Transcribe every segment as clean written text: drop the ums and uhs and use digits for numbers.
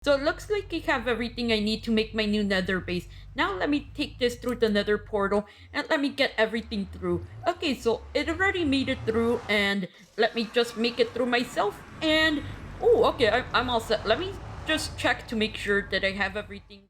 So it looks like I have everything I need to make my new nether base. Now let me take this through the nether portal and let me get everything through. Okay, so it already made it through and let me just make it through myself and... Oh, okay, I'm all set. Let me just check to make sure that I have everything.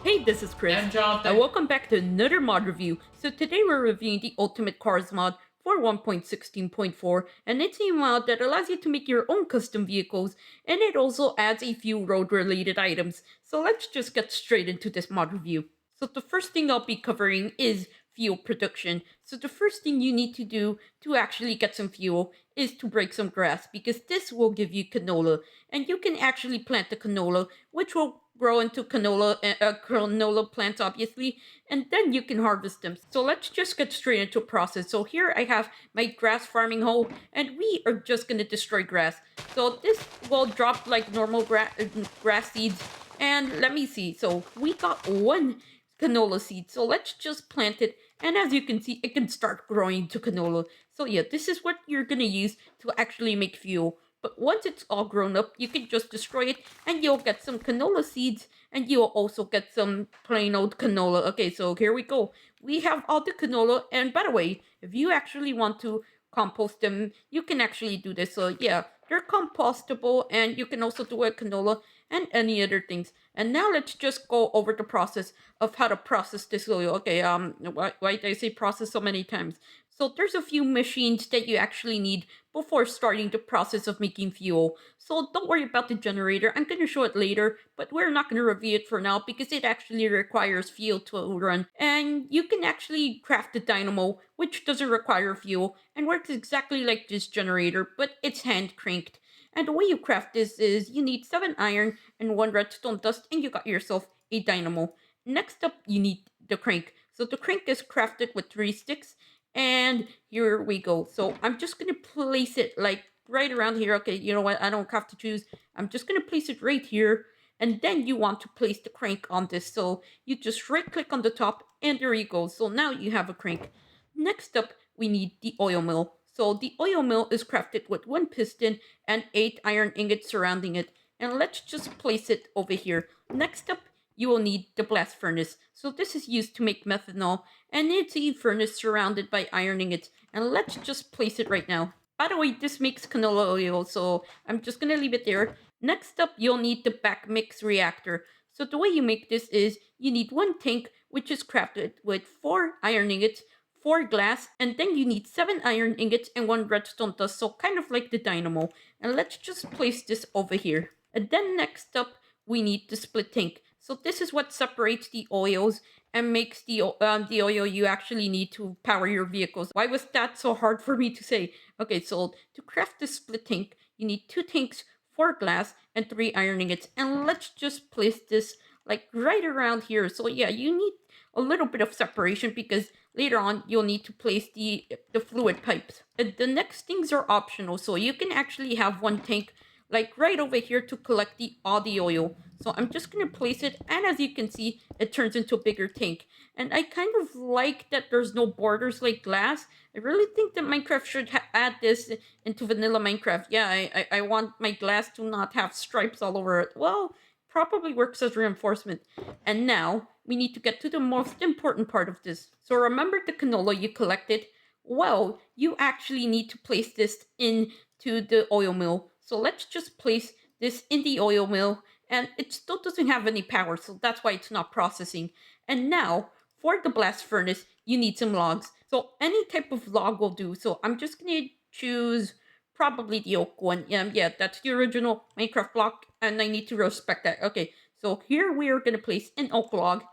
Hey, this is Chris, And Jonathan. and welcome back to another mod review. So today we're reviewing the Ultimate Cars mod for 1.16.4, and it's a mod that allows you to make your own custom vehicles, and it also adds a few road-related items. So let's just get straight into this mod review. So the first thing I'll be covering is fuel production. So the first thing you need to do to actually get some fuel is to break some grass, because this will give you canola, and you can actually plant the canola, which will grow into canola plants, obviously, and then you can harvest them. So let's just get straight into process. So here I have my grass farming hole, and we are just gonna destroy grass. So this will drop like normal grass seeds, and let me see. So we got one canola seed. So let's just plant it, and as you can see, it can start growing to canola. So yeah, this is what you're gonna use to actually make fuel. But once it's all grown up, you can just destroy it and you'll get some canola seeds and you'll also get some plain old canola. Okay, so here we go. We have all the canola, and by the way, if you actually want to compost them, you can actually do this. So yeah, they're compostable and you can also do a canola and any other things. And now let's just go over the process of how to process this oil. Okay, why did I say process so many times? So there's a few machines that you actually need before starting the process of making fuel. So don't worry about the generator, I'm going to show it later, but we're not going to review it for now because it actually requires fuel to run. And you can actually craft the dynamo, which doesn't require fuel and works exactly like this generator, but it's hand cranked. And the way you craft this is you need 7 iron and 1 redstone dust, and you got yourself a dynamo. Next up, you need the crank. So the crank is crafted with 3 sticks, and here we go. So I'm just gonna place it like right around here. Okay, you know what? I don't have to choose. I'm just gonna place it right here. And then you want to place the crank on this. So you just right click on the top and there you go. So now you have a crank. Next up, we need the oil mill. So the oil mill is crafted with 1 piston and 8 iron ingots surrounding it. And let's just place it over here. Next up, you will need the blast furnace. So this is used to make methanol, and it's a furnace surrounded by iron ingots. And let's just place it right now. By the way, this makes canola oil, so I'm just gonna leave it there. Next up, you'll need the back mix reactor. So the way you make this is you need 1 tank, which is crafted with 4 iron ingots, 4 glass, and then you need 7 iron ingots and 1 redstone dust, so kind of like the dynamo. And let's just place this over here. And then next up, we need the split tank. So this is what separates the oils and makes the oil you actually need to power your vehicles. Why was that so hard for me to say? Okay, so to craft the split tank, you need 2 tanks, 4 glass, and 3 iron ingots. And let's just place this like right around here. So yeah, you need a little bit of separation because later on you'll need to place the fluid pipes. And the next things are optional, so you can actually have 1 tank like right over here to collect all the oil. So I'm just going to place it, and as you can see, it turns into a bigger tank. And I kind of like that there's no borders like glass. I really think that Minecraft should add this into vanilla Minecraft. Yeah, I want my glass to not have stripes all over it. Well, probably works as reinforcement. And now, we need to get to the most important part of this. So remember the canola you collected? Well, you actually need to place this into the oil mill. So let's just place this in the oil mill, and it still doesn't have any power, so that's why it's not processing. And now, for the blast furnace, you need some logs. So any type of log will do. So I'm just gonna choose probably the oak one. Yeah, that's the original Minecraft block, and I need to respect that. Okay, so here we are gonna place an oak log,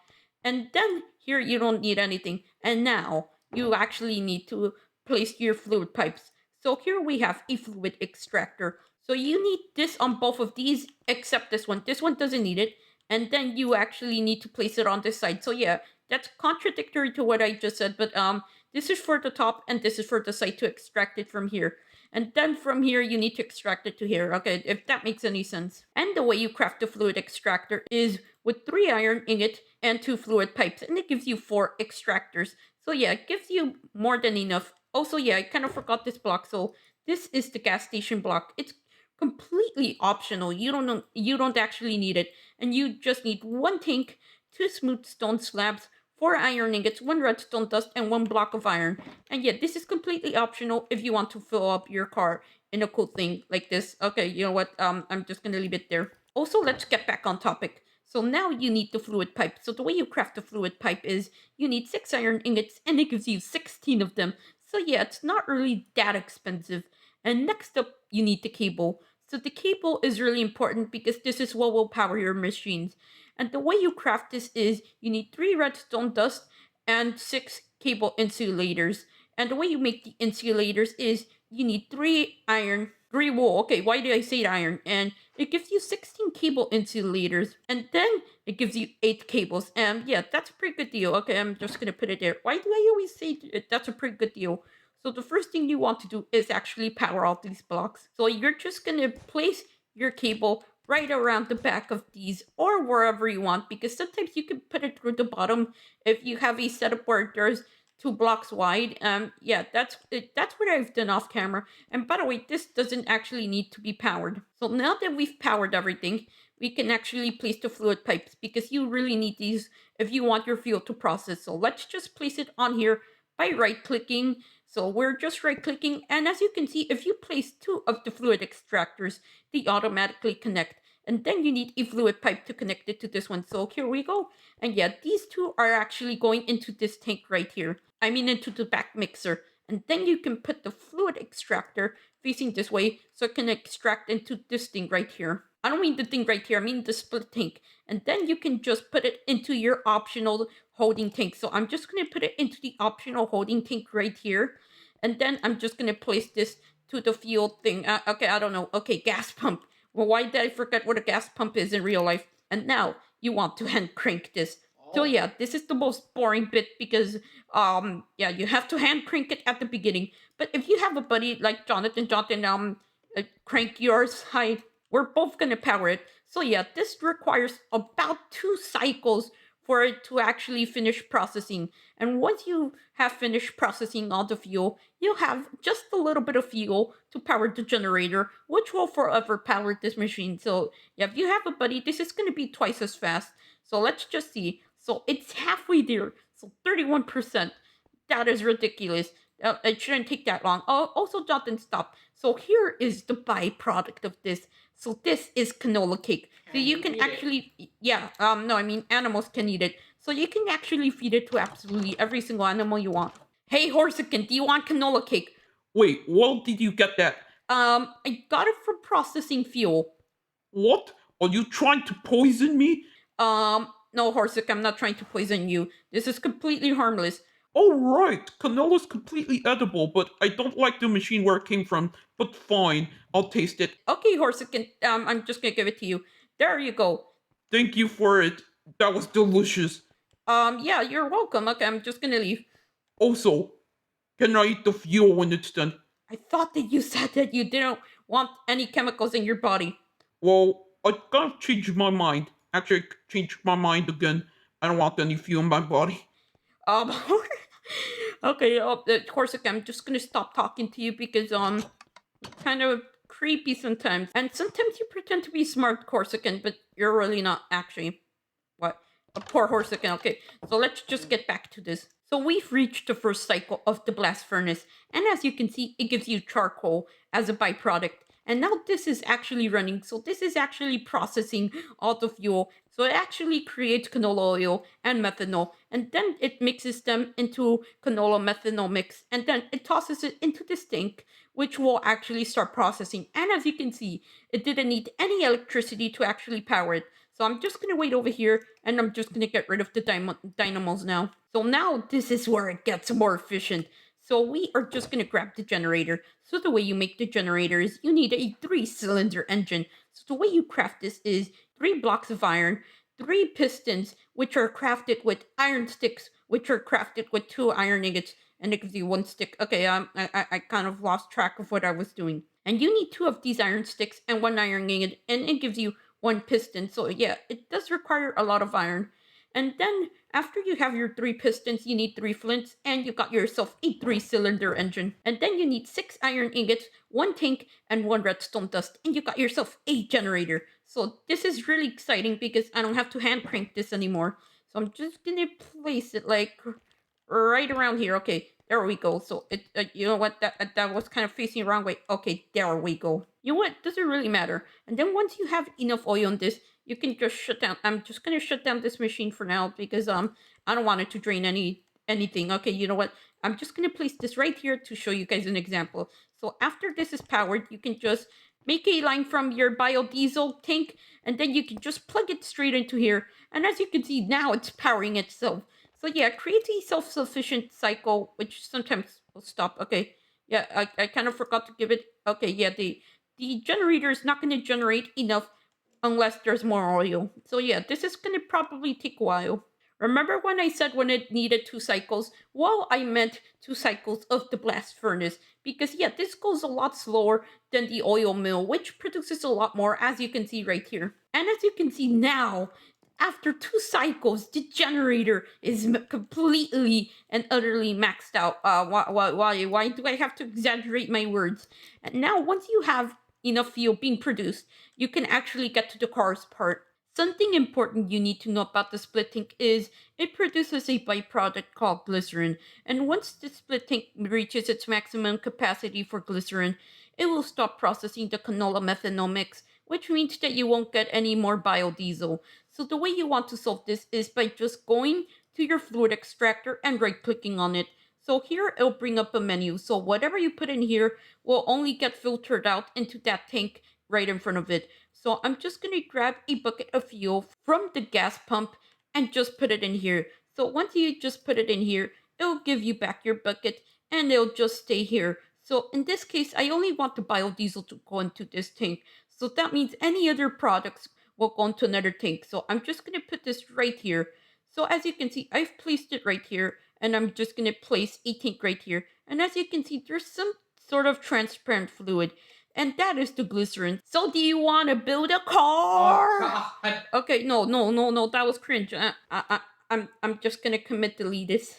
and then here you don't need anything. And now you actually need to place your fluid pipes. So here we have a fluid extractor. So you need this on both of these, except this one. This one doesn't need it. And then you actually need to place it on this side. So yeah, that's contradictory to what I just said. But this is for the top and this is for the side to extract it from here. And then from here, you need to extract it to here. Okay, if that makes any sense. And the way you craft the fluid extractor is with 3 iron ingot and 2 fluid pipes. And it gives you 4 extractors. So yeah, it gives you more than enough Also, yeah, I kind of forgot this block. So this is the gas station block. It's completely optional. You don't actually need it, and you just need one tank, two smooth stone slabs, four iron ingots, one redstone dust, and one block of iron. And yeah, this is completely optional if you want to fill up your car in a cool thing like this. Okay, you know what? I'm just gonna leave it there. Also, let's get back on topic. So now you need the fluid pipe. So the way you craft the fluid pipe is you need six iron ingots, and it gives you 16 of them. So yeah, it's not really that expensive. And next up, you need the cable. So the cable is really important because this is what will power your machines. And the way you craft this is you need three redstone dust and six cable insulators. And the way you make the insulators is you need three iron, three wool. Okay, why did I say iron? And it gives you 16 cable insulators. And then it gives you eight cables. And yeah, that's a pretty good deal. Okay, I'm just gonna put it there. Why do I always say that's a pretty good deal? So the first thing you want to do is actually power all these blocks. So you're just gonna place your cable right around the back of these or wherever you want, because sometimes you can put it through the bottom if you have a setup where there's 2 blocks wide. Yeah, that's it. That's what I've done off camera. And by the way, this doesn't actually need to be powered. So now that we've powered everything, we can actually place the fluid pipes because you really need these if you want your fuel to process. So let's just place it on here by right clicking. So we're just right clicking, and as you can see, if you place two of the fluid extractors, they automatically connect. And then you need a fluid pipe to connect it to this one. So here we go. And yeah, these two are actually going into this tank right here. I mean, into the back mixer. And then you can put the fluid extractor facing this way so it can extract into this thing right here. I don't mean the thing right here, I mean the split tank. And then you can just put it into your optional holding tank. So I'm just going to put it into the optional holding tank right here. And then I'm just going to place this to the fuel thing. Okay, I don't know. Okay, gas pump. Well, why did I forget what a gas pump is in real life? And now you want to hand crank this. So yeah, this is the most boring bit because yeah, you have to hand crank it at the beginning. But if you have a buddy like Jonathan, crank yours high, we're both gonna power it. So yeah, this requires about 2 cycles for it to actually finish processing. And once you have finished processing all the fuel, you'll have just a little bit of fuel to power the generator, which will forever power this machine. So yeah, if you have a buddy, this is gonna be twice as fast. So let's just see. So it's halfway there. So 31%. That is ridiculous. It shouldn't take that long. Oh, also, Jonathan, stop. So here is the byproduct of this. So this is canola cake. So you can actually, yeah, no, I mean animals can eat it. So you can actually feed it to absolutely every single animal you want. Hey, Horsican, do you want canola cake? Wait, where did you get that? I got it from processing fuel. What? Are you trying to poison me? No, Horsic, I'm not trying to poison you. This is completely harmless. Oh, right. Canola's completely edible, but I don't like the machine where it came from. But fine, I'll taste it. Okay, Horsican, I'm just gonna give it to you. There you go. Thank you for it. That was delicious. Yeah, you're welcome. Okay, I'm just gonna leave. Also, can I eat the fuel when it's done? I thought that you said that you didn't want any chemicals in your body. Well, I kind of changed my mind. Actually, I changed my mind again. I don't want any fuel in my body. Um, okay, Corsica, I'm just gonna stop talking to you because kind of creepy sometimes, and sometimes you pretend to be smart, Corsican, but you're really not actually. What? A poor Corsican. Okay, so let's just get back to this. So we've reached the first cycle of the blast furnace, and as you can see, it gives you charcoal as a byproduct. And now this is actually running, so this is actually processing all the fuel. So it actually creates canola oil and methanol, and then it mixes them into canola methanol mix, and then it tosses it into this tank, which will actually start processing. And as you can see, it didn't need any electricity to actually power it. So I'm just going to wait over here, and I'm just going to get rid of the dynamos now. So now this is where it gets more efficient. So we are just going to grab the generator. So the way you make the generator is you need a 3-cylinder engine. So the way you craft this is 3 blocks of iron, 3 pistons, which are crafted with iron sticks, which are crafted with 2 iron ingots, and it gives you 1 stick. Okay, I kind of lost track of what I was doing. And you need 2 of these iron sticks and 1 iron ingot, and it gives you 1 piston. So yeah, it does require a lot of iron. And then After you have your 3 pistons, you need 3 flints, and you got yourself a 3 cylinder engine. And then you need 6 iron ingots, 1 tank, and 1 redstone dust, and you got yourself a generator. So this is really exciting because I don't have to hand crank this anymore. So I'm just gonna place it like right around here. Okay, there we go. So you know what, that was kind of facing the wrong way. Okay, there we go. You know what? Doesn't really matter. And then once you have enough oil on this, you can just shut down. I'm just gonna shut down this machine for now because I don't want it to drain anything. Okay, you know what? I'm just gonna place this right here to show you guys an example. So after this is powered, you can just make a line from your biodiesel tank, and then you can just plug it straight into here. And as you can see, now it's powering itself. So yeah, it creates a self-sufficient cycle, which sometimes will stop. Okay, yeah, I kind of forgot to give it. Okay, yeah, the generator is not going to generate enough unless there's more oil. So yeah, this is going to probably take a while. Remember when I said when it needed 2 cycles? Well, I meant 2 cycles of the blast furnace because yeah, this goes a lot slower than the oil mill, which produces a lot more, as you can see right here. And as you can see now, after 2 cycles, the generator is completely and utterly maxed out. Why do I have to exaggerate my words? And now, once you have enough fuel being produced, you can actually get to the car's part. Something important you need to know about the split tank is it produces a byproduct called glycerin, and once the split tank reaches its maximum capacity for glycerin, it will stop processing the canola methanol mix, which means that you won't get any more biodiesel. So the way you want to solve this is by just going to your fluid extractor and right clicking on it. So here it'll bring up a menu. So whatever you put in here will only get filtered out into that tank right in front of it. So I'm just going to grab a bucket of fuel from the gas pump and just put it in here. So once you just put it in here, it'll give you back your bucket and it'll just stay here. So in this case, I only want the biodiesel to go into this tank. So that means any other products will go into another tank. So I'm just going to put this right here. So as you can see, I've placed it right here, and I'm just going to place a tank right here. And as you can see, there's some sort of transparent fluid, and that is the glycerin. So do you want to build a car? Oh, God. Okay, no, that was cringe. I'm just gonna commit delete this.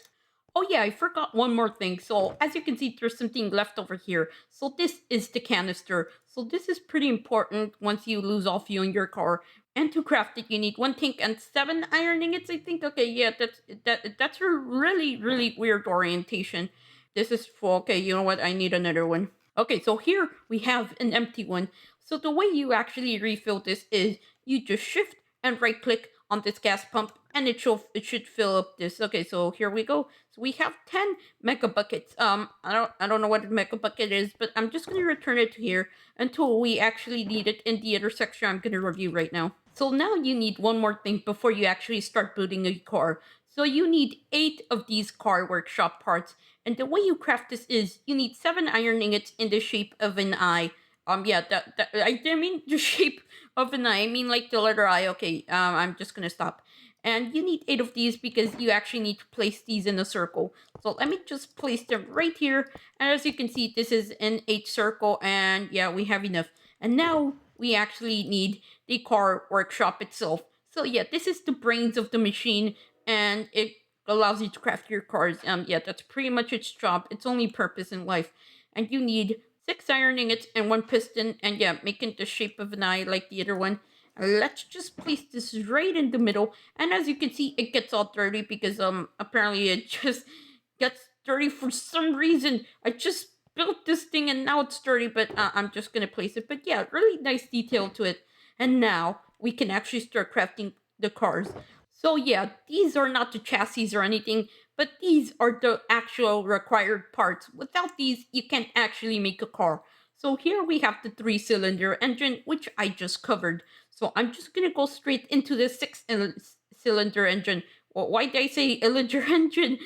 Oh yeah, I forgot one more thing. So as you can see, there's something left over here. So this is the canister. So this is pretty important once you lose all fuel in your car. And to craft it, you need 1 tank and 7 iron ingots, I think. Okay, yeah, that's a really weird orientation. This is full. Okay, you know what? I need another one. Okay, so here we have an empty one. So the way you actually refill this is you just shift and right click on this gas pump and it should fill up this. Okay, so here we go. So we have 10 mega buckets. I don't know what a mega bucket is, but I'm just gonna return it to here until we actually need it in the other section I'm gonna review right now. So now you need one more thing before you actually start building a car. So you need 8 of these car workshop parts. And the way you craft this is you need 7 iron ingots in the shape of an eye. Yeah, that I didn't mean the shape of an eye. I mean like the letter I. Okay, I'm just gonna stop. And you need 8 of these because you actually need to place these in a circle. So let me just place them right here. And as you can see, this is an 8 circle, and yeah, we have enough. And now we actually need the car workshop itself. So yeah, this is the brains of the machine, and it allows you to craft your cars. Yeah, that's pretty much its job. Its only purpose in life. And you need 6 iron ingots and 1 piston, and yeah, making the shape of an eye like the other one. Let's just place this right in the middle. And as you can see, it gets all dirty because apparently it just gets dirty for some reason. I just built this thing and now it's dirty, but I'm just gonna place it. But yeah, really nice detail to it. And now we can actually start crafting the cars. So yeah, these are not the chassis or anything, but these are the actual required parts. Without these, you can't actually make a car. So here we have the 3-cylinder engine, which I just covered. So I'm just gonna go straight into the 6-cylinder engine. Well, why did I say Illager engine?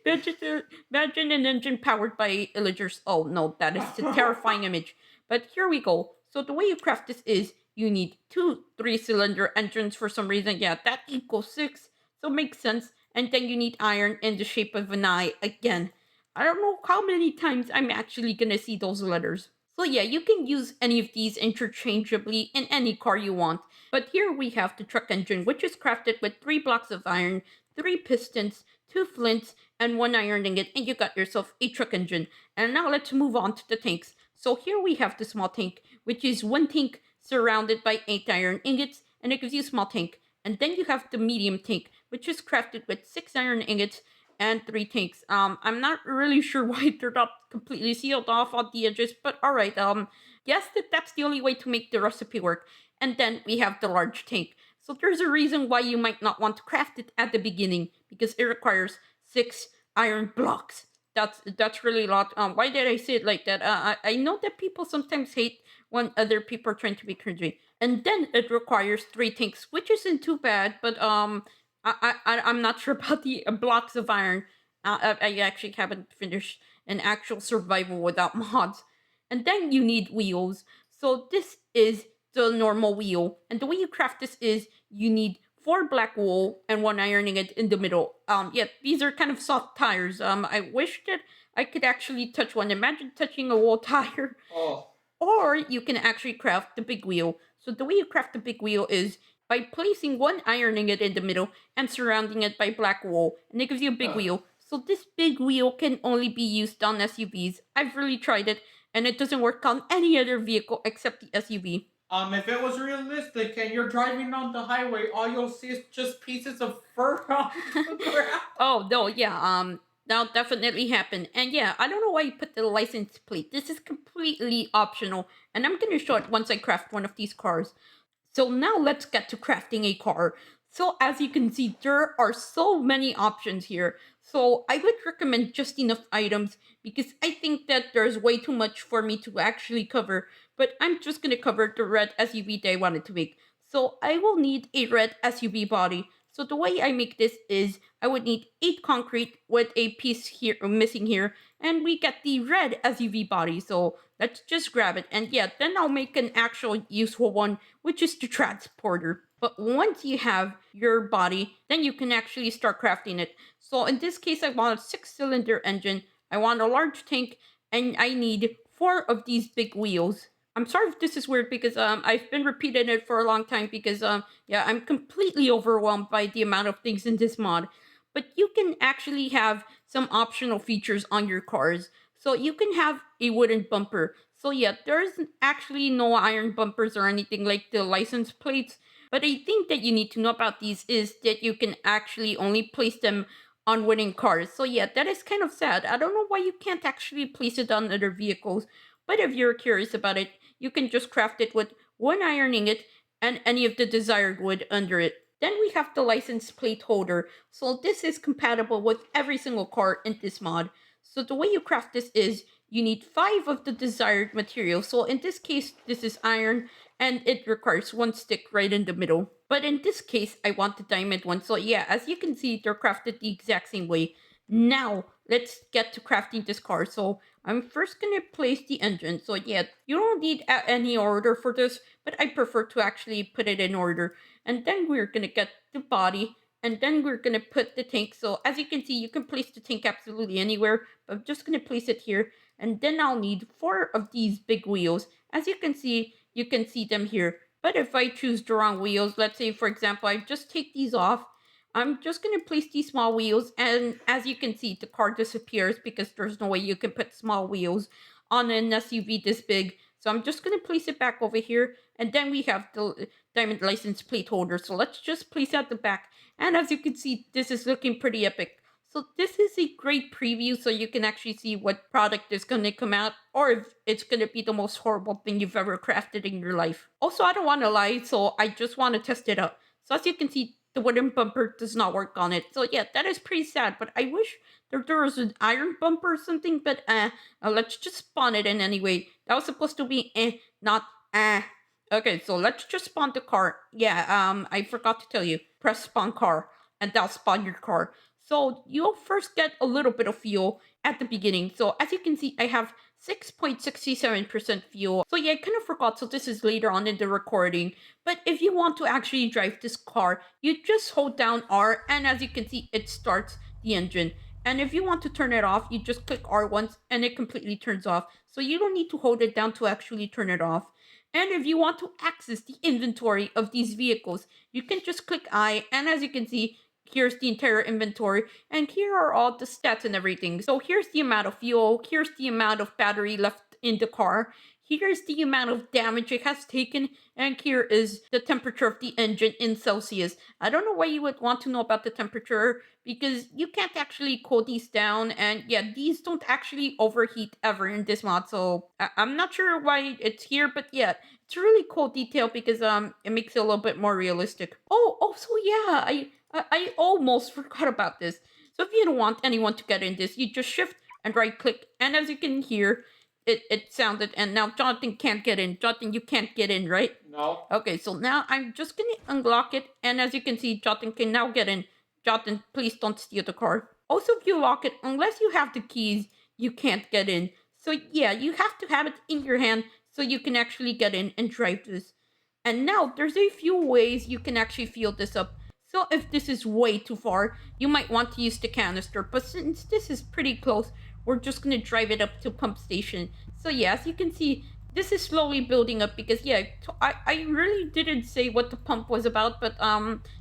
Imagine an engine powered by Illagers. Oh no, that is a terrifying image. But here we go. So the way you craft this is you need 2 3-cylinder engines for some reason. Yeah, that equals 6. So makes sense. And then you need iron in the shape of an eye again. I don't know how many times I'm actually gonna see those letters. So yeah, you can use any of these interchangeably in any car you want. But here we have the truck engine, which is crafted with 3 blocks of iron, 3 pistons, 2 flints, and 1 iron ingot, and you got yourself a truck engine. And now let's move on to the tanks. So here we have the small tank, which is 1 tank surrounded by 8 iron ingots, and it gives you a small tank. And then you have the medium tank, which is crafted with 6 iron ingots and 3 tanks. I'm not really sure why they're not completely sealed off on the edges, but all right. Guess that's the only way to make the recipe work. And then we have the large tank. So there's a reason why you might not want to craft it at the beginning because it requires 6 iron blocks. That's really a lot. Why did I say it like that? I know that people sometimes hate when other people are trying to be cringy. And then it requires 3 tanks, which isn't too bad. But I'm not sure about the blocks of iron. I actually haven't finished an actual survival without mods. And then you need wheels. So this is the normal wheel. And the way you craft this is you need 4 black wool and 1 iron ingot in the middle. Yeah, these are kind of soft tires. I wish that I could actually touch one. Imagine touching a wool tire. Oh, Or you can actually craft the big wheel. So the way you craft the big wheel is by placing 1 iron ingot in the middle and surrounding it by black wool. And it gives you a big huh. wheel. So this big wheel can only be used on SUVs. I've really tried it, and it doesn't work on any other vehicle except the SUV. If it was realistic and you're driving on the highway, all you'll see is just pieces of fur on the ground. Oh no, yeah, that'll definitely happen. And yeah, I don't know why you put the license plate. This is completely optional, and I'm gonna show it once I craft one of these cars. So now let's get to crafting a car. So as you can see, there are so many options here. So I would recommend just enough items because I think that there's way too much for me to actually cover. But I'm just gonna cover the red SUV that I wanted to make. So I will need a red SUV body. So the way I make this is I would need 8 concrete with a piece here missing here, and we get the red SUV body. So let's just grab it. And yeah, then I'll make an actual useful one, which is the transporter. But once you have your body, then you can actually start crafting it. So in this case, I want a 6 cylinder engine, I want a large tank, and I need 4 of these big wheels. I'm sorry if this is weird because I've been repeating it for a long time because yeah, I'm completely overwhelmed by the amount of things in this mod. But you can actually have some optional features on your cars. So you can have a wooden bumper. So yeah, there's actually no iron bumpers or anything like the license plates. But I think that you need to know about these is that you can actually only place them on wooden cars. So yeah, that is kind of sad. I don't know why you can't actually place it on other vehicles. But if you're curious about it, you can just craft it with 1 iron ingot and any of the desired wood under it. Then we have the license plate holder. So this is compatible with every single car in this mod. So the way you craft this is you need 5 of the desired material. So in this case, this is iron and it requires 1 stick right in the middle. But in this case, I want the diamond one. So yeah, as you can see, they're crafted the exact same way. Now, let's get to crafting this car. So I'm first gonna place the engine. So yeah, you don't need any order for this, but I prefer to actually put it in order. And then we're gonna get the body, and then we're gonna put the tank. So as you can see, you can place the tank absolutely anywhere, but I'm just gonna place it here. And then I'll need 4 of these big wheels. As you can see them here. But if I choose the wrong wheels, let's say for example, I just take these off, I'm just going to place these small wheels, and as you can see, the car disappears because there's no way you can put small wheels on an SUV this big. So I'm just going to place it back over here, and then we have the diamond license plate holder. So let's just place at the back, and as you can see, this is looking pretty epic. So this is a great preview so you can actually see what product is going to come out or if it's going to be the most horrible thing you've ever crafted in your life. Also, I don't want to lie, so I just want to test it out. So as you can see, the wooden bumper does not work on it. So yeah, that is pretty sad, but I wish there was an iron bumper or something, but let's just spawn it in anyway. That was supposed to be not Okay, so let's just spawn the car. Yeah, I forgot to tell you. Press spawn car, and that'll spawn your car. So you'll first get a little bit of fuel at the beginning. So as you can see, I have 6.67% fuel. So yeah, I kind of forgot. So this is later on in the recording. But if you want to actually drive this car, you just hold down R, and as you can see, it starts the engine. And if you want to turn it off, you just click R once and it completely turns off. So you don't need to hold it down to actually turn it off. And if you want to access the inventory of these vehicles, you can just click I, and as you can see, here's the entire inventory, and here are all the stats and everything. So here's the amount of fuel, here's the amount of battery left in the car, here's the amount of damage it has taken, and here is the temperature of the engine in Celsius. I don't know why you would want to know about the temperature, because you can't actually cool these down, and yeah, these don't actually overheat ever in this mod, so I'm not sure why it's here, but yeah, it's a really cool detail because it makes it a little bit more realistic. Oh, also yeah, I almost forgot about this. So if you don't want anyone to get in this, you just shift and right click, and as you can hear, it sounded, and now Jonathan can't get in. Jonathan, you can't get in, right? No. Okay, so now I'm just gonna unlock it, and as you can see, Jonathan can now get in. Jonathan, please don't steal the car. Also, if you lock it, unless you have the keys, you can't get in. So yeah, you have to have it in your hand so you can actually get in and drive this. And now there's a few ways you can actually fill this up. So if this is way too far, you might want to use the canister. But since this is pretty close, we're just gonna drive it up to pump station. So yeah, as you can see, this is slowly building up because yeah, I really didn't say what the pump was about, but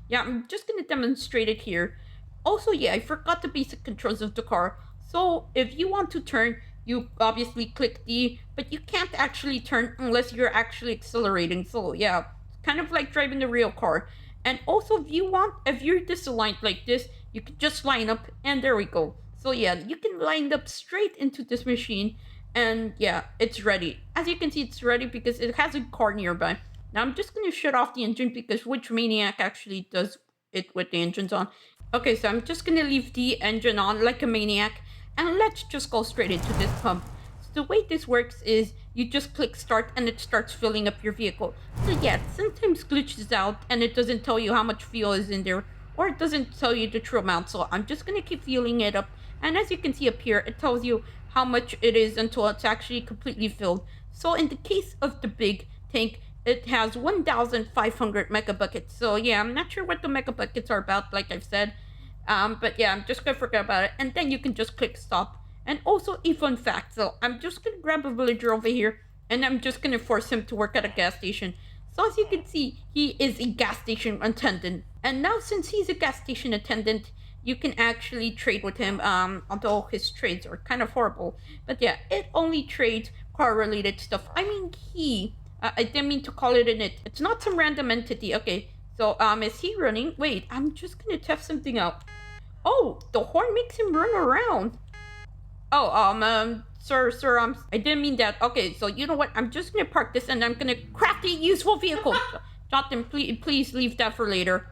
yeah, I'm just gonna demonstrate it here. Also, yeah, I forgot the basic controls of the car. So if you want to turn, you obviously click D, but you can't actually turn unless you're actually accelerating. So yeah, it's kind of like driving a real car. And also, if you're disaligned like this, you can just line up, and there we go. So yeah, you can line up straight into this machine, and yeah, it's ready. As you can see, it's ready because it has a car nearby. Now I'm just gonna shut off the engine because which maniac actually does it with the engines on? Okay, so I'm just gonna leave the engine on like a maniac, and let's just go straight into this pump. So the way this works is you just click start and it starts filling up your vehicle. So yeah, it sometimes glitches out and it doesn't tell you how much fuel is in there, or it doesn't tell you the true amount. So I'm just gonna keep filling it up, and as you can see up here, it tells you how much it is until it's actually completely filled. So in the case of the big tank, it has 1,500 mega buckets. So yeah, I'm not sure what the mega buckets are about, like I've said. But yeah, I'm just gonna forget about it, and then you can just click stop. And also a fun fact, so I'm just gonna grab a villager over here, and I'm just gonna force him to work at a gas station. So as you can see, he is a gas station attendant. And now since he's a gas station attendant, you can actually trade with him, although his trades are kind of horrible. But yeah, it only trades car-related stuff. I mean, I didn't mean to call it an it. It's not some random entity. Okay, so, is he running? Wait, I'm just gonna test something out. Oh, the horn makes him run around. Oh, sir, I didn't mean that. Okay, so you know what? I'm just gonna park this and I'm gonna craft a useful vehicle. Jonathan, please leave that for later.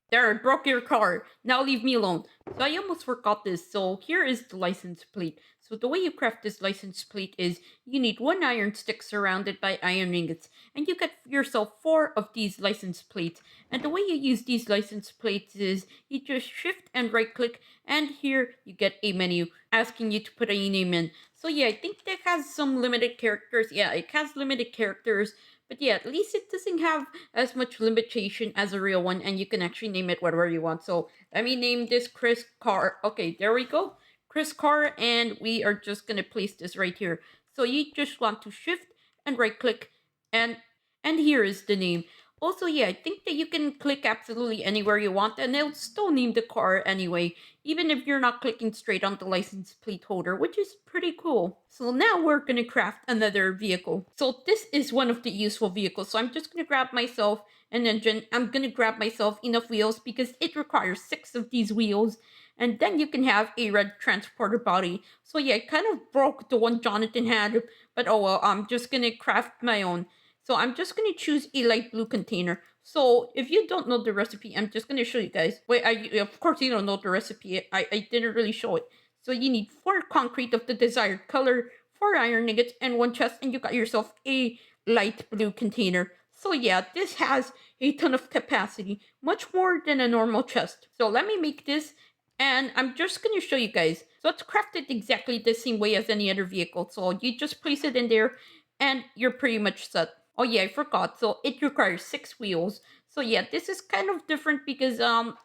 There, I broke your car. Now leave me alone. So I almost forgot this. So here is the license plate. So the way you craft this license plate is you need one iron stick surrounded by iron ingots, and you get yourself 4 of these license plates. And the way you use these license plates is you just shift and right click, and here you get a menu asking you to put a name in. So yeah, I think that has some limited characters. Yeah, it has limited characters. But yeah, at least it doesn't have as much limitation as a real one, and you can actually name it whatever you want. So let me name this Chris Car. Okay, there we go. Chris Car, and we are just gonna place this right here. So you just want to shift and right click, and here is the name. Also, yeah, I think that you can click absolutely anywhere you want, and it'll still name the car anyway, even if you're not clicking straight on the license plate holder, which is pretty cool. So now we're gonna craft another vehicle. So this is one of the useful vehicles. So I'm just gonna grab myself an engine. I'm gonna grab myself enough wheels because it requires 6 of these wheels. And then you can have a red transporter body. So yeah, I kind of broke the one Jonathan had, but oh well, I'm just gonna craft my own. So I'm just gonna choose a light blue container. So if you don't know the recipe, I'm just gonna show you guys. Wait, of course you don't know the recipe. I didn't really show it. So you need 4 concrete of the desired color, 4 iron ingots, and 1 chest, and you got yourself a light blue container. So yeah, this has a ton of capacity, much more than a normal chest. So let me make this, and I'm just gonna show you guys. So it's crafted exactly the same way as any other vehicle. So you just place it in there, and you're pretty much set. Oh yeah, I forgot. So it requires 6 wheels. So yeah, this is kind of different because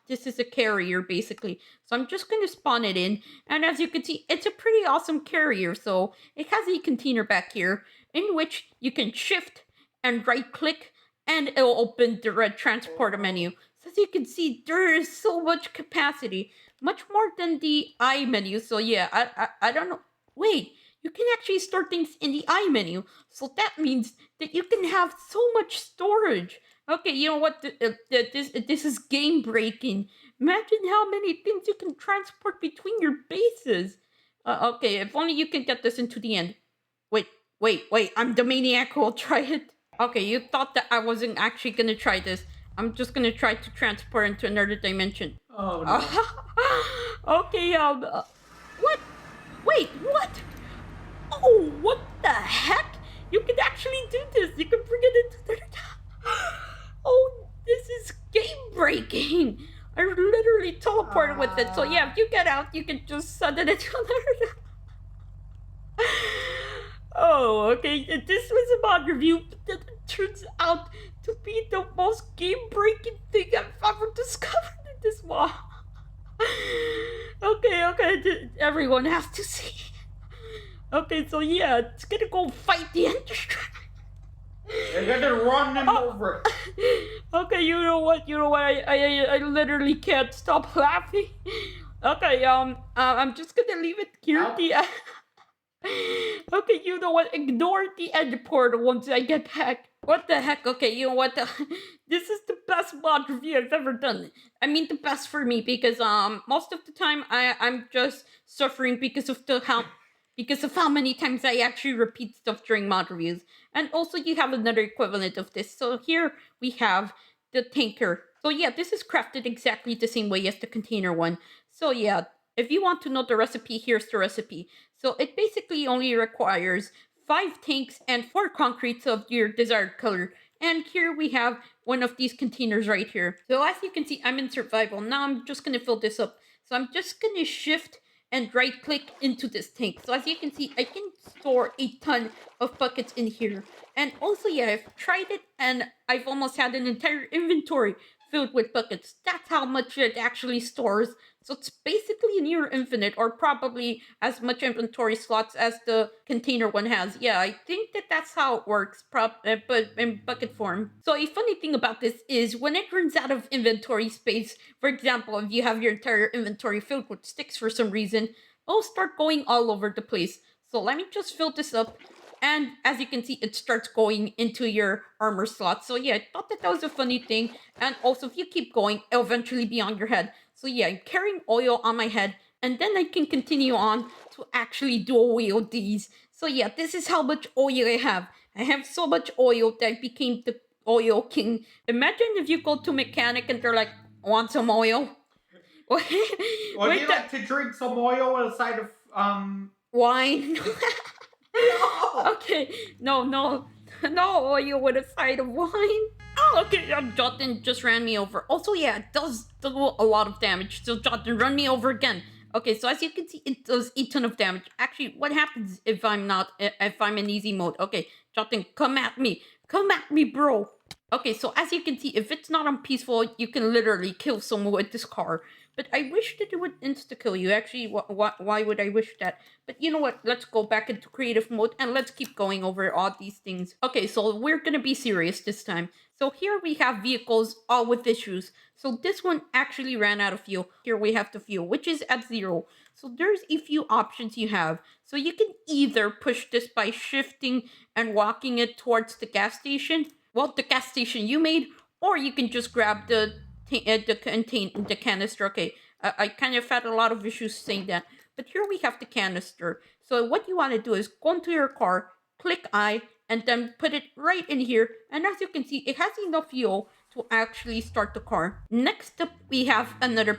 this is a carrier basically. So I'm just gonna spawn it in, and as you can see, it's a pretty awesome carrier. So it has a container back here in which you can shift and right click, and it'll open the red transporter menu. So as you can see, there is so much capacity, much more than the I menu. So yeah, I don't know. Wait, you can actually store things in the I menu. So that means that you can have so much storage. Okay, you know what? This is game breaking. Imagine how many things you can transport between your bases. Okay, if only you can get this into the end. Wait, wait! I'm the maniac who'll try it. Okay, you thought that I wasn't actually gonna try this. I'm just gonna try to transport into another dimension. Oh no. Okay, what? Wait, what? Oh, what the heck? You can actually do this. You can bring it into the. Oh, this is game breaking. I literally teleported with it. So yeah, if you get out, you can just send it into another. Oh, okay. This was a mod review, but then it turns out to be the most game-breaking thing I've ever discovered in this mod. Okay. Everyone has to see. Okay, so yeah, it's gonna go fight the industry. You're gonna run him over. Okay, you know what? I literally can't stop laughing. Okay, I'm just gonna leave it here. Ouch. Okay, you know what? Ignore the end portal once I get back. What the heck? Okay, you know what? This is the best mod review I've ever done. I mean, the best for me because most of the time I'm just suffering because of how many times I actually repeat stuff during mod reviews. And also, you have another equivalent of this. So here we have the tanker. So yeah, this is crafted exactly the same way as the container one. So yeah, if you want to know the recipe, here's the recipe. So it basically only requires 5 tanks and 4 concretes of your desired color. And here we have one of these containers right here. So as you can see, I'm in survival. Now I'm just gonna fill this up. So I'm just gonna shift and right click into this tank. So as you can see, I can store a ton of buckets in here. And also, yeah, I've tried it and I've almost had an entire inventory filled with buckets. That's how much it actually stores. So it's basically near infinite, or probably as much inventory slots as the container one has. Yeah, I think that that's how it works, but in bucket form. So a funny thing about this is when it runs out of inventory space, for example, if you have your entire inventory filled with sticks for some reason, it'll start going all over the place. So let me just fill this up. And as you can see, it starts going into your armor slot. So yeah, I thought that that was a funny thing. And also, if you keep going, it'll eventually be on your head. So yeah, I'm carrying oil on my head. And then I can continue on to actually dual wield these. So yeah, this is how much oil I have. I have so much oil that I became the oil king. Imagine if you go to mechanic and they're like, want some oil? Would Wait, you like to drink some oil inside of wine? No. Okay, no oil with a side of wine. Oh, okay, Jotin just ran me over. Also, yeah, it does do a lot of damage. So, Jotin, run me over again. Okay, so as you can see, it does a ton of damage. Actually, what happens if I'm in easy mode? Okay, Jotin, come at me, bro. Okay, so as you can see, if it's not on peaceful, you can literally kill someone with this car. But I wish that it would insta-kill you. Actually, why would I wish that? But you know what? Let's go back into creative mode and let's keep going over all these things. Okay, so we're gonna be serious this time. So here we have vehicles all with issues. So this one actually ran out of fuel. Here we have the fuel, which is at 0. So there's a few options you have. So you can either push this by shifting and walking it towards the gas station. Well, the gas station you made, or you can just grab the canister. Okay, I kind of had a lot of issues saying that, but here we have the canister. So what you want to do is go into your car, click I, and then put it right in here. And as you can see, it has enough fuel to actually start the car. Next up, we have another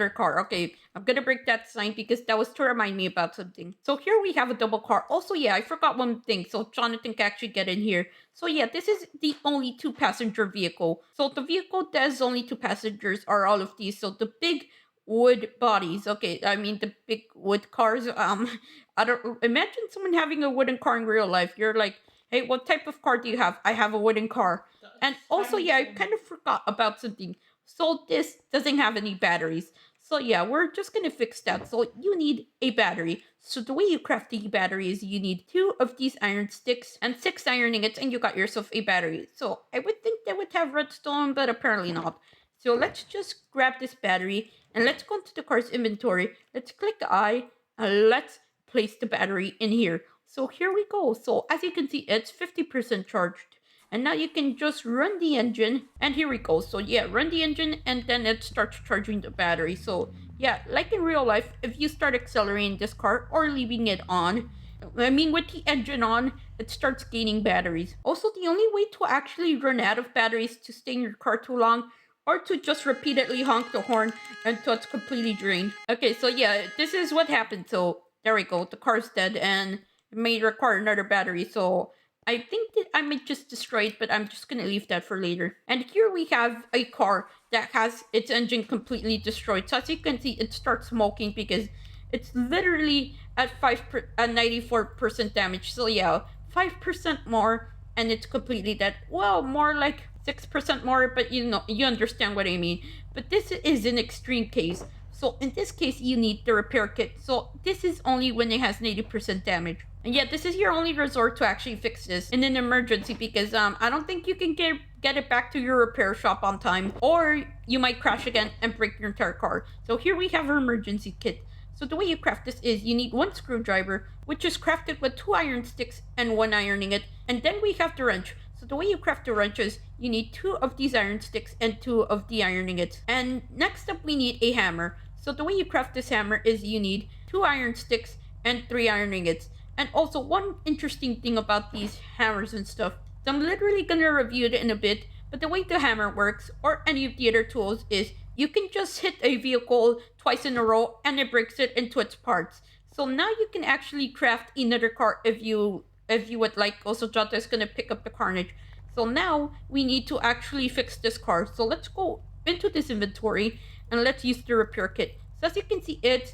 car. Okay, I'm gonna break that sign because that was to remind me about something. So here we have a double car. Also, yeah, I forgot one thing. So Jonathan can actually get in here. So yeah, this is the only 2-passenger vehicle. So the vehicle that has only 2 passengers are all of these. So the big wood bodies. Okay, I mean the big wood cars. I don't imagine someone having a wooden car in real life. You're like Hey, what type of car do you have? I have a wooden car. And also, yeah, I kind of forgot about something. So this doesn't have any batteries. So yeah, we're just gonna fix that. So you need a battery. So the way you craft the battery is you need 2 of these iron sticks and 6 iron ingots, and you got yourself a battery. So I would think they would have redstone, but apparently not. So let's just grab this battery and let's go into the car's inventory. Let's click I and let's place the battery in here. So here we go. So as you can see, it's 50% charged. And now you can just run the engine, and here we go. So yeah, run the engine, and then it starts charging the battery. So yeah, like in real life, if you start accelerating this car or leaving it on, I mean with the engine on, it starts gaining batteries. Also, the only way to actually run out of batteries to stay in your car too long, or to just repeatedly honk the horn until it's completely drained. Okay, so yeah, this is what happened. So there we go, the car's dead, and it may require another battery. So I think that I might just destroy it, but I'm just gonna leave that for later. And here we have a car that has its engine completely destroyed. So as you can see, it starts smoking because it's literally at 94% damage. So yeah, 5% more, and it's completely dead. Well, more like 6% more, but you know, you understand what I mean. But this is an extreme case. So in this case, you need the repair kit. So this is only when it has 90% damage. And yet, this is your only resort to actually fix this in an emergency, because I don't think you can get it back to your repair shop on time, or you might crash again and break your entire car. So here we have our emergency kit. So the way you craft this is you need 1 screwdriver, which is crafted with 2 iron sticks and 1 iron ingot, and then we have the wrench. So the way you craft the wrench is you need 2 of these iron sticks and 2 of the iron ingots. And next up, we need a hammer. So the way you craft this hammer is you need 2 iron sticks and 3 iron ingots. And also, one interesting thing about these hammers and stuff, so I'm literally gonna review it in a bit, but the way the hammer works, or any of the other tools, is you can just hit a vehicle twice in a row and it breaks it into its parts. So now you can actually craft another car if you would like. Also, Jota is gonna pick up the carnage. So now we need to actually fix this car. So let's go into this inventory and let's use the repair kit. So as you can see, it's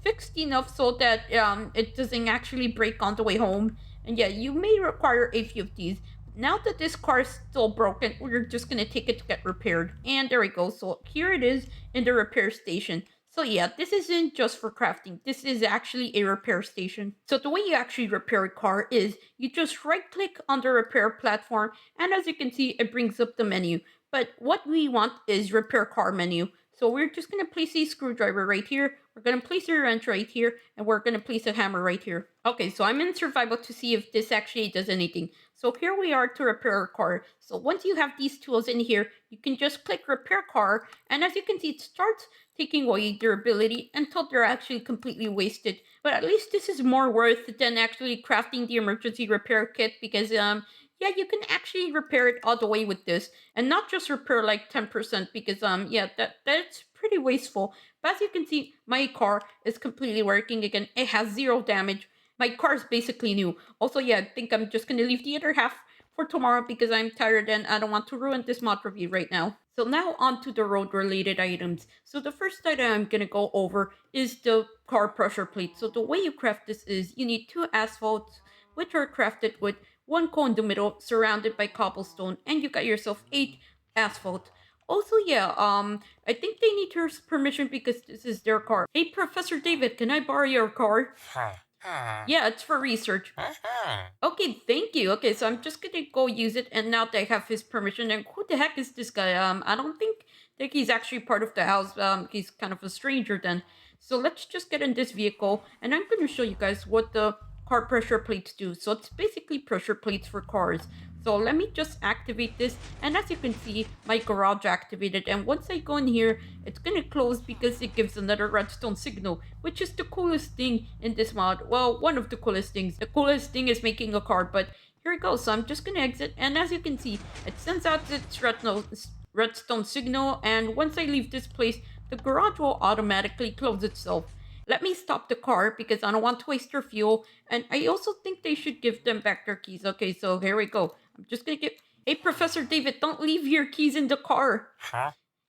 fixed enough so that it doesn't actually break on the way home. And yeah, you may require a few of these. Now that this car is still broken, we're just gonna take it to get repaired. And there we go. So here it is in the repair station. So yeah, this isn't just for crafting. This is actually a repair station. So the way you actually repair a car is you just right click on the repair platform, and as you can see, it brings up the menu. But what we want is repair car menu. So we're just gonna place a screwdriver right here. We're gonna place a wrench right here, and we're gonna place a hammer right here. Okay, so I'm in survival to see if this actually does anything. So here we are to repair a car. So once you have these tools in here, you can just click repair car, and as you can see, it starts taking away durability until they're actually completely wasted. But at least this is more worth than actually crafting the emergency repair kit, because yeah, you can actually repair it all the way with this, and not just repair like 10%, because yeah, that's pretty wasteful. But as you can see, my car is completely working again. It has 0 damage. My car is basically new. Also, yeah, I think I'm just gonna leave the other half for tomorrow because I'm tired and I don't want to ruin this mod review right now. So now on to the road related items. So the first item I'm gonna go over is the car pressure plate. So the way you craft this is you need 2 asphalts, which are crafted with 1 cone in the middle surrounded by cobblestone, and you got yourself 8 asphalt. Also, yeah, I think they need your permission because this is their car. Hey, Professor David, can I borrow your car? Yeah, it's for research. Okay, thank you. Okay, so I'm just gonna go use it, and now that I have his permission, and who the heck is this guy? I don't think that he's actually part of the house. He's kind of a stranger then. So let's just get in this vehicle, and I'm gonna show you guys what the car pressure plates do. So it's basically pressure plates for cars. So let me just activate this, and as you can see, my garage activated, and once I go in here, it's gonna close because it gives another redstone signal, which is the coolest thing in this mod. Well, one of the coolest things. The coolest thing is making a car, but here it goes. So I'm just gonna exit, and as you can see, it sends out its redstone signal, and once I leave this place, the garage will automatically close itself. Let me stop the car because I don't want to waste their fuel, and I also think they should give them back their keys. Okay, so here we go. I'm just gonna get. Hey, Professor David, don't leave your keys in the car.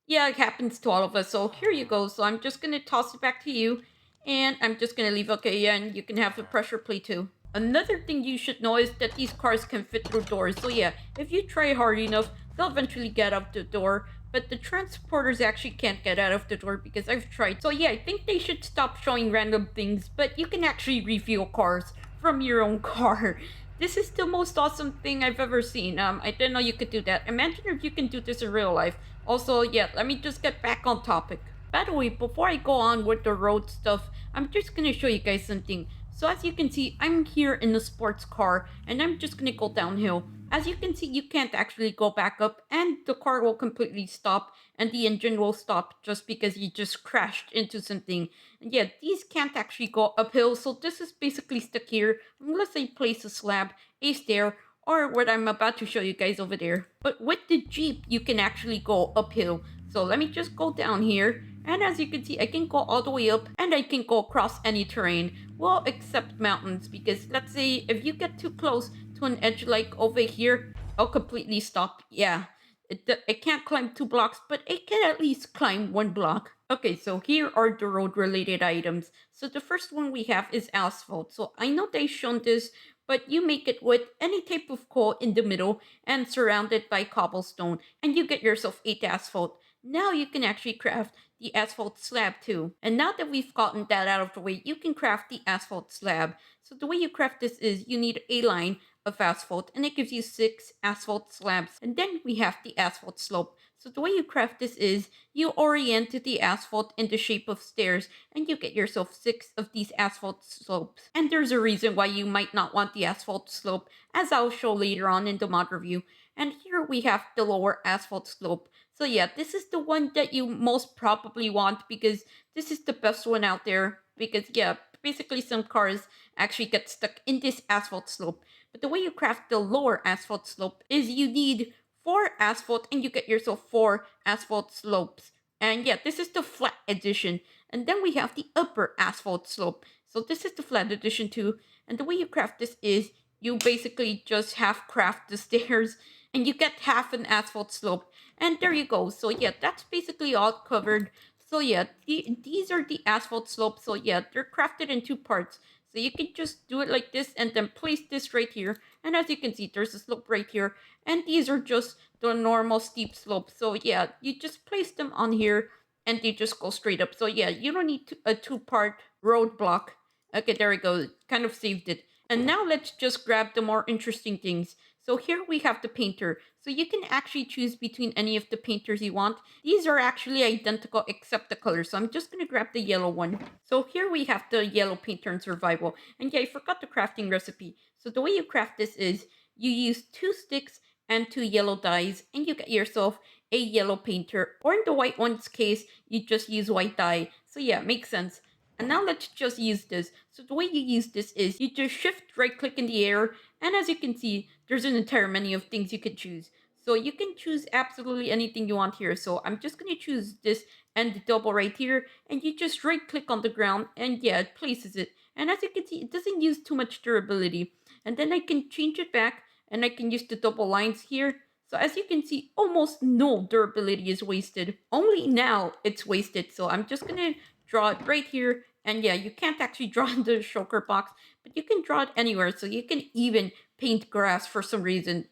Yeah, it happens to all of us. So here you go. So I'm just gonna toss it back to you, and I'm just gonna leave. Okay, yeah, and you can have the pressure plate too. Another thing you should know is that these cars can fit through doors. So yeah, if you try hard enough, they'll eventually get out the door. But the transporters actually can't get out of the door because I've tried. So yeah, I think they should stop showing random things, but you can actually refuel cars from your own car. This is the most awesome thing I've ever seen. I didn't know you could do that. Imagine if you can do this in real life. Also, yeah, let me just get back on topic. By the way, before I go on with the road stuff, I'm just gonna show you guys something. So as you can see, I'm here in a sports car and I'm just gonna go downhill. As you can see, you can't actually go back up and the car will completely stop and the engine will stop just because you just crashed into something. And yeah, these can't actually go uphill, so this is basically stuck here unless I place a slab, a stair, or what I'm about to show you guys over there. But with the Jeep, you can actually go uphill. So let me just go down here. And as you can see, I can go all the way up and I can go across any terrain. Well, except mountains, because let's say if you get too close to an edge like over here, I'll completely stop. Yeah, it can't climb 2 blocks, but it can at least climb 1 block. Okay, so here are the road related items. So the first one we have is asphalt. So I know they've shown this, but you make it with any type of coal in the middle and surrounded by cobblestone, and you get yourself 8 asphalt. Now you can actually craft the asphalt slab too. And now that we've gotten that out of the way, you can craft the asphalt slab. So the way you craft this is you need a line of asphalt and it gives you 6 asphalt slabs. And then we have the asphalt slope. So the way you craft this is you orient the asphalt in the shape of stairs and you get yourself 6 of these asphalt slopes. And there's a reason why you might not want the asphalt slope, as I'll show later on in the mod review. And here we have the lower asphalt slope. So yeah, this is the one that you most probably want because this is the best one out there. Because yeah, basically some cars actually get stuck in this asphalt slope. But the way you craft the lower asphalt slope is you need 4 asphalt and you get yourself 4 asphalt slopes. And yeah, this is the flat edition. And then we have the upper asphalt slope. So this is the flat edition too. And the way you craft this is you basically just half craft the stairs and you get half an asphalt slope. And there you go. So yeah, that's basically all covered. So yeah, these are the asphalt slopes. So yeah, they're crafted in 2 parts. So you can just do it like this and then place this right here. And as you can see, there's a slope right here. And these are just the normal steep slopes. So yeah, you just place them on here and they just go straight up. So yeah, you don't need a 2-part road block. Okay, there we go. Kind of saved it. And now let's just grab the more interesting things. So here we have the painter. So you can actually choose between any of the painters you want. These are actually identical except the color. So I'm just going to grab the yellow one. So here we have the yellow painter in survival. And yeah, I forgot the crafting recipe. So the way you craft this is you use 2 sticks and 2 yellow dyes and you get yourself a yellow painter. Or in the white one's case, you just use white dye. So yeah, makes sense. And now let's just use this. So the way you use this is you just shift right click in the air. And as you can see, there's an entire menu of things you can choose. So you can choose absolutely anything you want here. So I'm just going to choose this and the double right here. And you just right click on the ground and yeah, it places it. And as you can see, it doesn't use too much durability. And then I can change it back and I can use the double lines here. So as you can see, almost no durability is wasted. Only now it's wasted. So I'm just going to draw it right here. And yeah, you can't actually draw in the shulker box, but you can draw it anywhere. So you can even paint grass for some reason.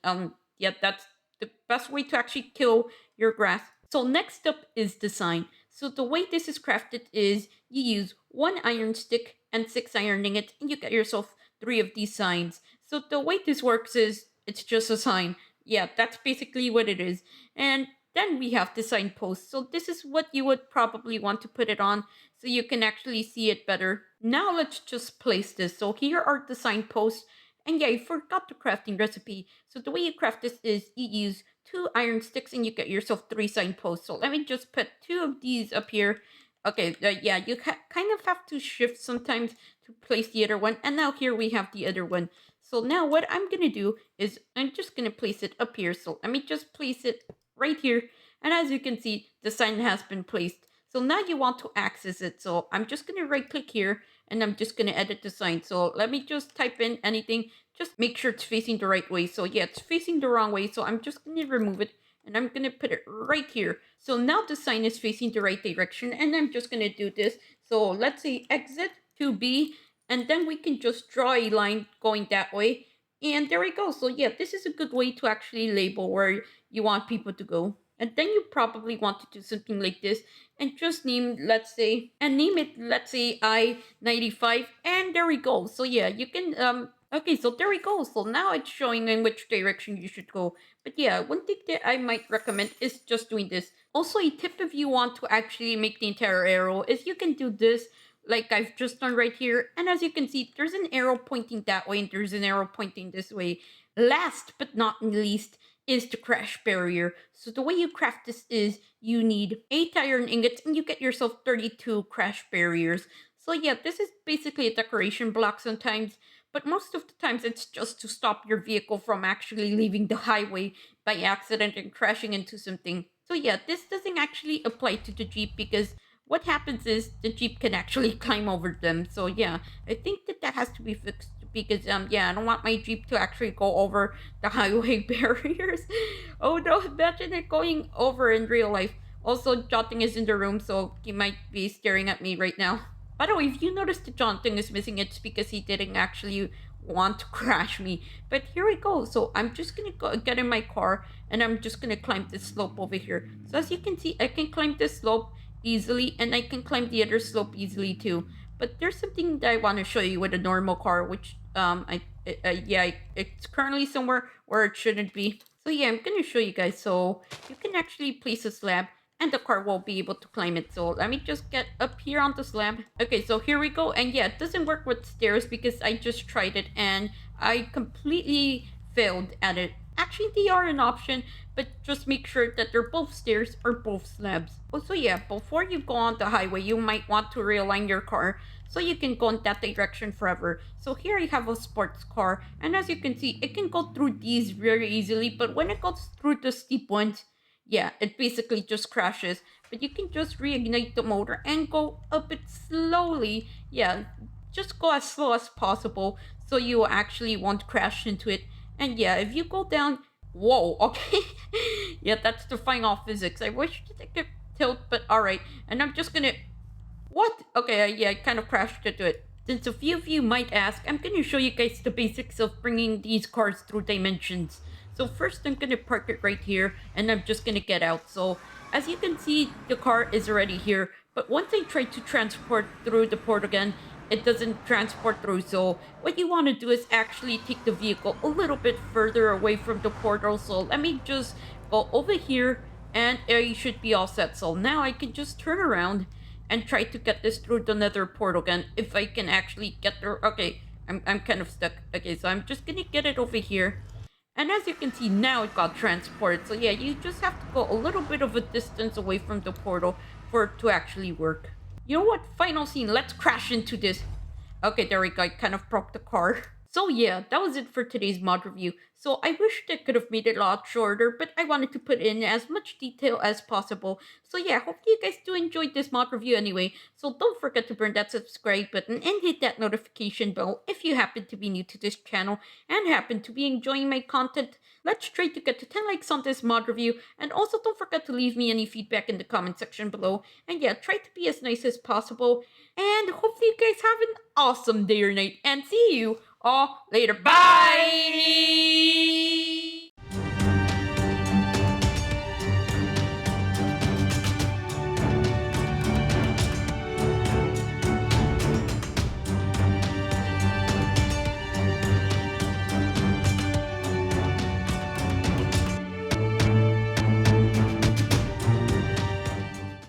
Yeah, that's the best way to actually kill your grass. So next up is design. So the way this is crafted is you use 1 iron stick and 6 iron ingot, and you get yourself 3 of these signs. So the way this works is it's just a sign. Yeah, that's basically what it is. And then we have the signpost. So this is what you would probably want to put it on so you can actually see it better. Now let's just place this. So here are the signposts. And yeah, I forgot the crafting recipe. So the way you craft this is you use 2 iron sticks and you get yourself 3 signposts. So let me just put 2 of these up here. Okay, yeah, you kind of have to shift sometimes to place the other one. And now here we have the other one. So now what I'm going to do is I'm just going to place it up here. So let me just place it right here. And as you can see, the sign has been placed. So now you want to access it. So I'm just going to right click here and I'm just going to edit the sign. So let me just type in anything. Just make sure it's facing the right way. So yeah, it's facing the wrong way. So I'm just going to remove it and I'm going to put it right here. So now the sign is facing the right direction and I'm just going to do this. So let's say exit to B and then we can just draw a line going that way. And there we go. So yeah, this is a good way to actually label where you want people to go. And then you probably want to do something like this and just name it, let's say I-95, and there we go. So yeah, you can okay, so there we go. So now it's showing in which direction you should go. But yeah, one thing that I might recommend is just doing this. Also, a tip if you want to actually make the entire arrow is you can do this like I've just done right here. And as you can see, there's an arrow pointing that way and there's an arrow pointing this way. Last but not least is the crash barrier. So the way you craft this is you need 8 iron ingots and you get yourself 32 crash barriers. So yeah, this is basically a decoration block sometimes, but most of the times it's just to stop your vehicle from actually leaving the highway by accident and crashing into something. So yeah, this doesn't actually apply to the Jeep because what happens is the Jeep can actually climb over them. So yeah, I think that has to be fixed because yeah, I don't want my Jeep to actually go over the highway barriers. Oh no, imagine it going over in real life. Also, Jotting is in the room, so he might be staring at me right now. By the way, if you notice the Jotting is missing, it's because he didn't actually want to crash me. But here we go. So I'm just gonna go get in my car and I'm just gonna climb this slope over here. So as you can see, I can climb this slope easily and I can climb the other slope easily too. But there's something that I want to show you with a normal car, which yeah, it's currently somewhere where it shouldn't be. So yeah, I'm gonna show you guys. So you can actually place a slab and the car won't be able to climb it. So let me just get up here on the slab. Okay, so here we go. And yeah, it doesn't work with stairs because I just tried it and I completely failed at it. Actually, they are an option, but just make sure that they're both stairs or both slabs. Also, yeah, before you go on the highway, you might want to realign your car so you can go in that direction forever. So here I have a sports car, and as you can see, it can go through these very easily, but when it goes through the steep ones, yeah, it basically just crashes. But you can just reignite the motor and go a bit slowly. Yeah, just go as slow as possible so you actually won't crash into it. And yeah, if you go down, whoa, okay. Yeah, that's defying all physics. I wish that I could tilt, but alright. And I'm just gonna, what? Okay, yeah, I kind of crashed into it. Since a few of you might ask, I'm gonna show you guys the basics of bringing these cars through dimensions. So first I'm gonna park it right here and I'm just gonna get out. So as you can see, the car is already here, but once I try to transport through the port again, it doesn't transport through. So what you want to do is actually take the vehicle a little bit further away from the portal. So let me just go over here and you should be all set. So now I can just turn around and try to get this through the nether portal again if I can actually get there. Okay, I'm kind of stuck. Okay, so I'm just gonna get it over here. And as you can see, now it got transported. So yeah, you just have to go a little bit of a distance away from the portal for it to actually work. You know what? Final scene. Let's crash into this. Okay, there we go. I kind of broke the car. So yeah, that was it for today's mod review. So I wish I could have made it a lot shorter, but I wanted to put in as much detail as possible. So yeah, hope you guys do enjoy this mod review anyway. So don't forget to burn that subscribe button and hit that notification bell if you happen to be new to this channel and happen to be enjoying my content. Let's try to get to 10 likes on this mod review, and also don't forget to leave me any feedback in the comment section below. And yeah, try to be as nice as possible. And hopefully you guys have an awesome day or night, and see you all later. Bye!